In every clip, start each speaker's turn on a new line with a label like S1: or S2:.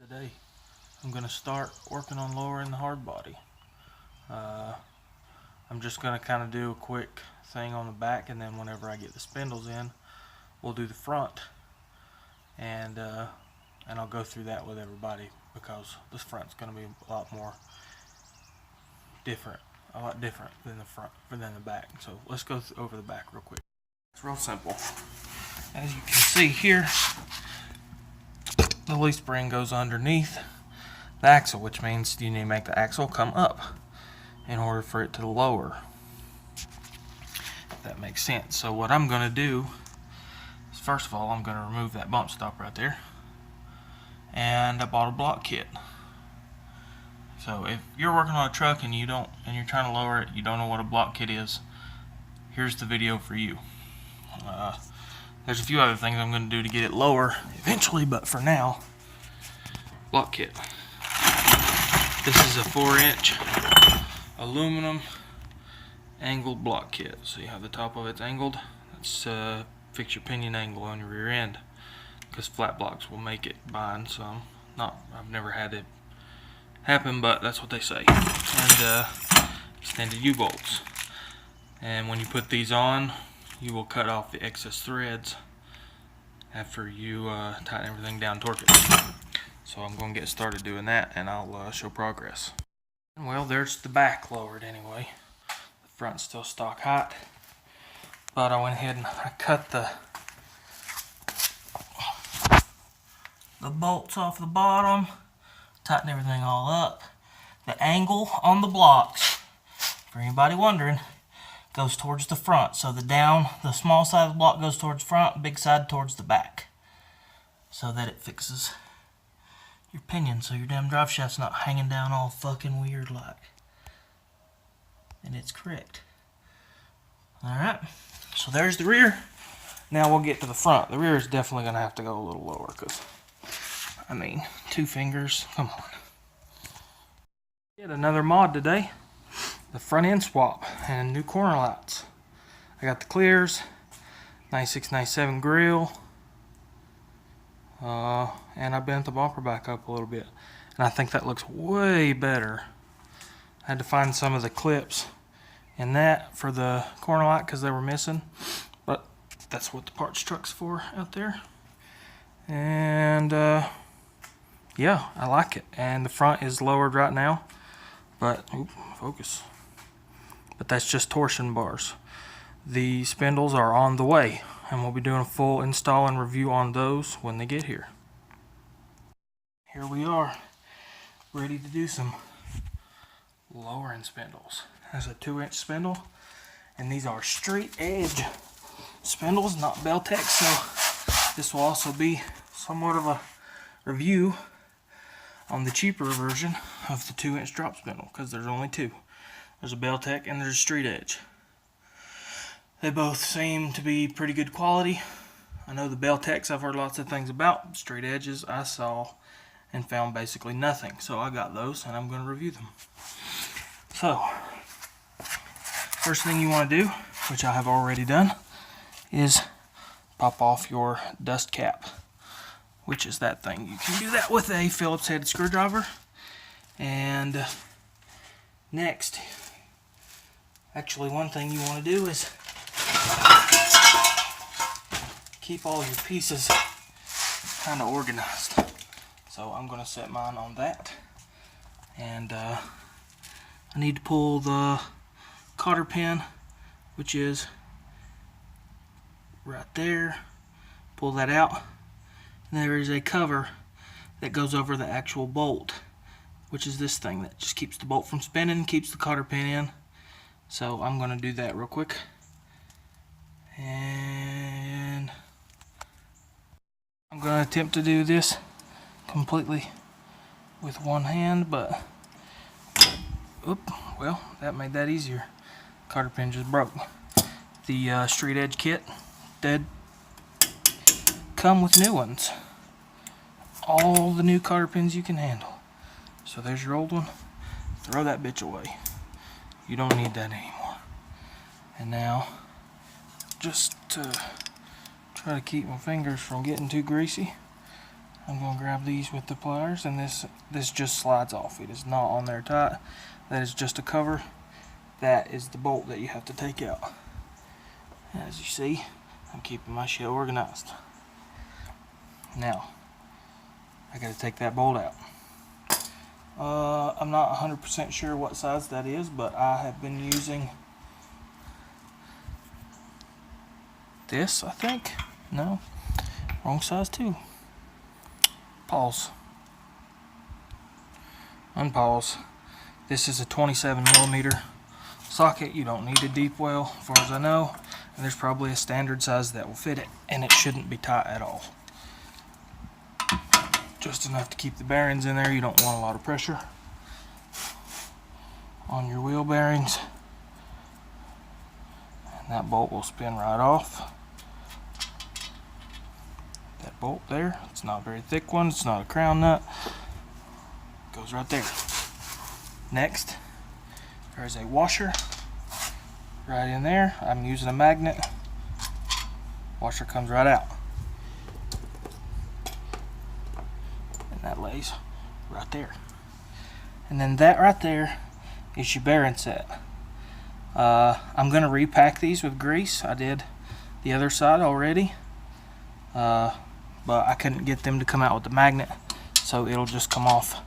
S1: Today I'm going to start working on lowering the hard body. I'm just going to kind of do a quick thing on the back, and then whenever I get the spindles in, we'll do the front, and I'll go through that with everybody, because this front's going to be a lot different than the front than the back. So let's go over the back real quick. It's real simple. As you can see here, the leaf spring goes underneath the axle, which means you need to make the axle come up in order for it to lower, if that makes sense. So what I'm going to do is, first of all, I'm going to remove that bump stop right there, and I bought a block kit. So if you're working on a truck and you're trying to lower it, you don't know what a block kit is, here's the video for you. There's a few other things I'm going to do to get it lower eventually, but for now, block kit. This is a 4-inch aluminum angled block kit. So you have the top of it's angled. That's fix your pinion angle on your rear end, because flat blocks will make it bind some. I've never had it happen, but that's what they say. And extended U-bolts. And when you put these on, you will cut off the excess threads after you tighten everything down, torque it. So I'm going to get started doing that, and I'll show progress. Well, there's the back lowered anyway. The front's still stock height, but I went ahead and I cut the bolts off the bottom, tighten everything all up. The angle on the blocks, for anybody wondering, goes towards the front. So the small side of the block goes towards front, big side towards the back, so that it fixes your pinion, so your damn drive shaft's not hanging down all fucking weird like. And it's correct. Alright, so there's the rear. Now we'll get to the front. The rear is definitely going to have to go a little lower, because, I mean, 2 fingers, come on. Get another mod today. The front end swap and new corner lights. I got the clears, 96, 97 grill, and I bent the bumper back up a little bit, and I think that looks way better. I had to find some of the clips in that for the corner light because they were missing, but that's what the parts truck's for out there. And yeah, I like it. And the front is lowered right now, but focus. But that's just torsion bars. The spindles are on the way, and we'll be doing a full install and review on those when they get here. Here we are, ready to do some lowering spindles. There's a 2-inch spindle, and these are straight edge spindles, not Beltex, so this will also be somewhat of a review on the cheaper version of the 2-inch drop spindle, because there's only 2. There's a Beltex and there's a straight edge. They both seem to be pretty good quality. I know the Beltex I've heard lots of things about. Straight edges I saw and found basically nothing. So I got those, and I'm going to review them. So, first thing you want to do, which I have already done, is pop off your dust cap, which is that thing. You can do that with a Phillips headed screwdriver. And next, actually, one thing you want to do is keep all your pieces kind of organized. So I'm going to set mine on that, and I need to pull the cotter pin, which is right there. Pull that out, and there is a cover that goes over the actual bolt, which is this thing that just keeps the bolt from spinning, keeps the cotter pin in. So I'm going to do that real quick. And I'm going to attempt to do this completely with one hand, but well, that made that easier. Cotter pin just broke. The straight edge kit did come with new ones. All the new cotter pins you can handle. So there's your old one. Throw that bitch away. You don't need that anymore. And now, just to try to keep my fingers from getting too greasy, I'm going to grab these with the pliers, and this just slides off. It is not on there tight. That is just a cover. That is the bolt that you have to take out. As you see, I'm keeping my shit organized. Now, I got to take that bolt out. I'm not 100% sure what size that is, but I have been using this, I think. No, wrong size too. Pause. Unpause. This is a 27mm socket. You don't need a deep well, as far as I know. And there's probably a standard size that will fit it, and it shouldn't be tight at all. Just enough to keep the bearings in there. You don't want a lot of pressure on your wheel bearings. And that bolt will spin right off. That bolt there, it's not a very thick one, it's not a crown nut. Goes right there. Next, there's a washer right in there. I'm using a magnet. Washer comes right out. And that lays right there. And then that right there is your bearing set. I'm going to repack these with grease. I did the other side already. But I couldn't get them to come out with the magnet, so it'll just come off.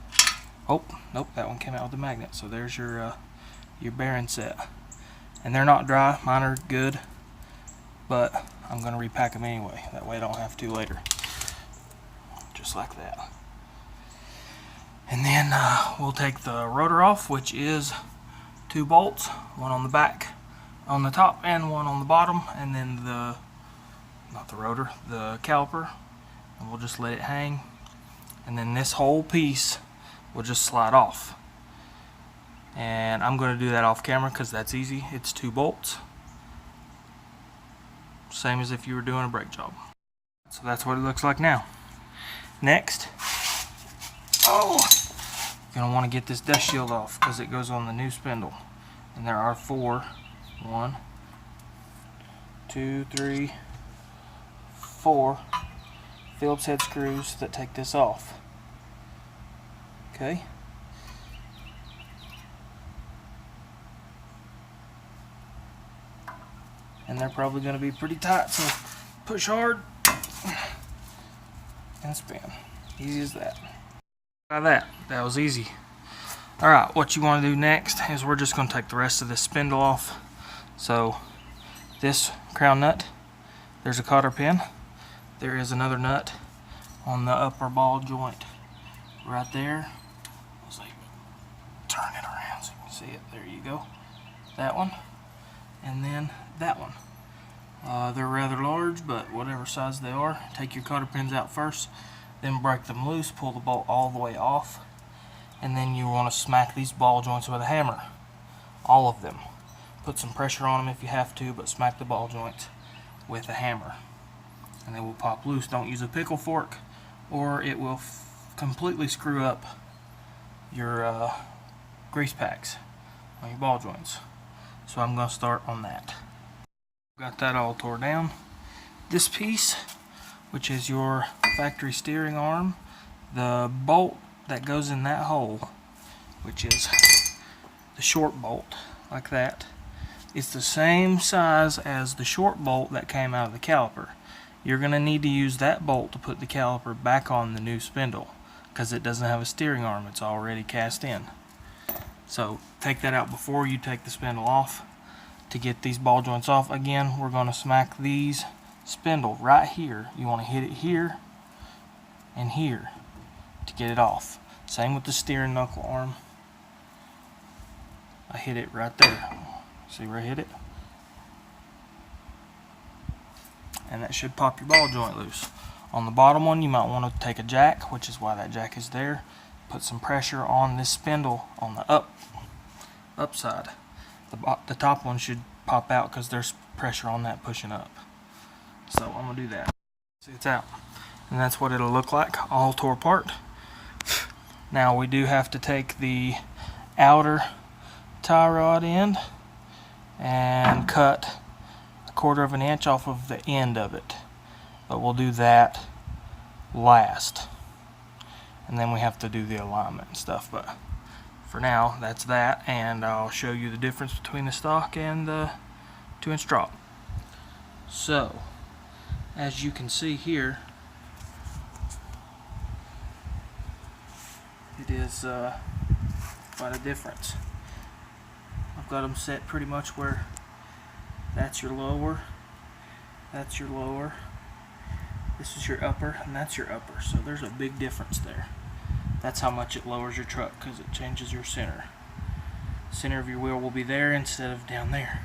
S1: Oh, nope, that one came out with the magnet. So there's your bearing set. And they're not dry, mine are good, but I'm going to repack them anyway. That way I don't have to later. Just like that. And then we'll take the rotor off, which is 2 bolts, one on the back, on the top, and one on the bottom, and then not the rotor, the caliper, and we'll just let it hang. And then this whole piece will just slide off. And I'm going to do that off camera because that's easy. It's 2 bolts. Same as if you were doing a brake job. So that's what it looks like now. Next, you're going to want to get this dust shield off because it goes on the new spindle. And there are 4. 1, 2, 3, 4 Phillips head screws that take this off. Okay. And they're probably going to be pretty tight, so push hard and spin. Easy as that. Try that. That was easy. Alright, what you want to do next is we're just going to take the rest of this spindle off. So this crown nut, there's a cotter pin. There is another nut on the upper ball joint right there. Let's see, turn it around so you can see it. There you go. That one. And then that one. They're rather large, but whatever size they are, take your cotter pins out first, then break them loose, pull the bolt all the way off, and then you want to smack these ball joints with a hammer. All of them. Put some pressure on them if you have to, but smack the ball joints with a hammer. And they will pop loose. Don't use a pickle fork, or it will completely screw up your grease packs on your ball joints. So I'm going to start on that. Got that all tore down. This piece, which is your factory steering arm, the bolt that goes in that hole, which is the short bolt, like that, it's the same size as the short bolt that came out of the caliper. You're going to need to use that bolt to put the caliper back on the new spindle because it doesn't have a steering arm. It's already cast in. So take that out before you take the spindle off. To get these ball joints off, again, we're going to smack these spindle right here. You want to hit it here and here to get it off. Same with the steering knuckle arm. I hit it right there. See where I hit it? And that should pop your ball joint loose. On the bottom one, you might want to take a jack, which is why that jack is there. Put some pressure on this spindle on the up side. The top one should pop out because there's pressure on that pushing up. So I'm going to do that. See, it's out. And that's what it'll look like, all tore apart. Now we do have to take the outer tie rod end and cut 1/4 inch off of the end of it. But we'll do that last. and then we have to do the alignment and stuff. But for now, that's that, and I'll show you the difference between the stock and the 2-inch drop. So, as you can see here, it is quite a difference. I've got them set pretty much where that's your lower, that's your lower, this is your upper, and that's your upper. So there's a big difference there. That's how much it lowers your truck, because it changes your center. Center of your wheel will be there instead of down there.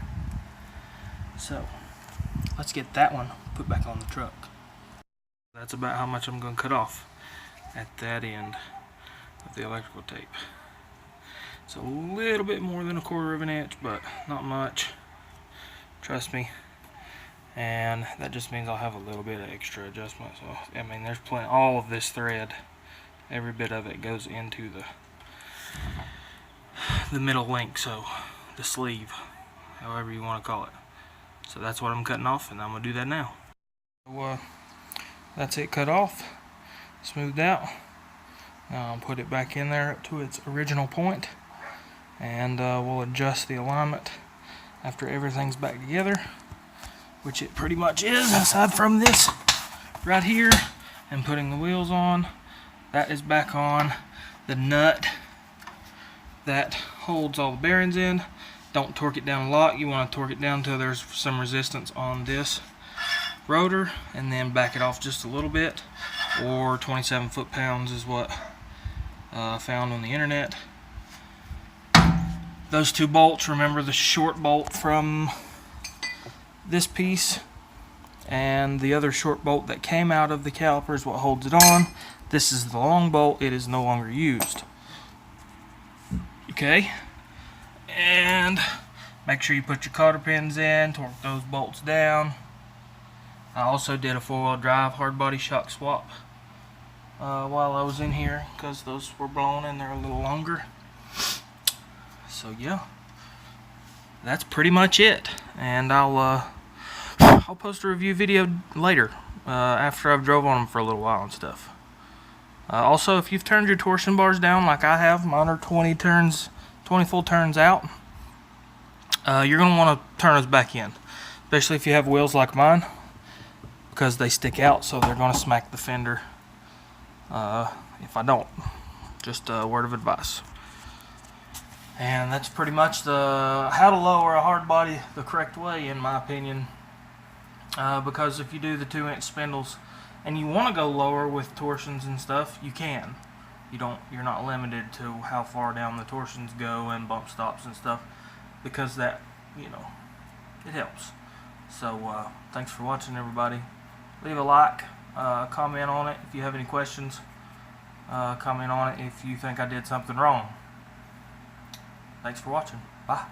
S1: So let's get that one put back on the truck. That's about how much I'm going to cut off at that end of the electrical tape. It's a little bit more than 1/4 of an inch, but not much, trust me. And that just means I'll have a little bit of extra adjustment. So I mean, there's plenty. All of this thread, every bit of it goes into the middle link, so the sleeve, however you want to call it. So that's what I'm cutting off, and I'm gonna do that now. So that's it cut off, smoothed out. Now I'll put it back in there up to its original point, and we'll adjust the alignment after everything's back together, which it pretty much is, aside from this right here and putting the wheels on. That is back on. The nut that holds all the bearings in, don't torque it down a lot. You want to torque it down until there's some resistance on this rotor, and then back it off just a little bit, or 27 foot-pounds is what I found on the internet. Those 2 bolts, remember the short bolt from this piece and the other short bolt that came out of the caliper is what holds it on. This is the long bolt. It is no longer used. Okay, and make sure you put your cotter pins in, torque those bolts down. I also did a 4-wheel drive hard body shock swap while I was in here, because those were blown and they're a little longer. So yeah, that's pretty much it, and I'll post a review video later after I've drove on them for a little while and stuff. Also, if you've turned your torsion bars down like I have, mine are 20 full turns out, you're going to want to turn those back in, especially if you have wheels like mine, because they stick out, so they're going to smack the fender if I don't. Just a word of advice. And that's pretty much how to lower a hard body the correct way, in my opinion. Because if you do the 2-inch spindles and you want to go lower with torsions and stuff, you can. You're not limited to how far down the torsions go and bump stops and stuff, because that, it helps. So thanks for watching, everybody. Leave a like, comment on it if you have any questions, comment on it if you think I did something wrong. Thanks for watching. Bye.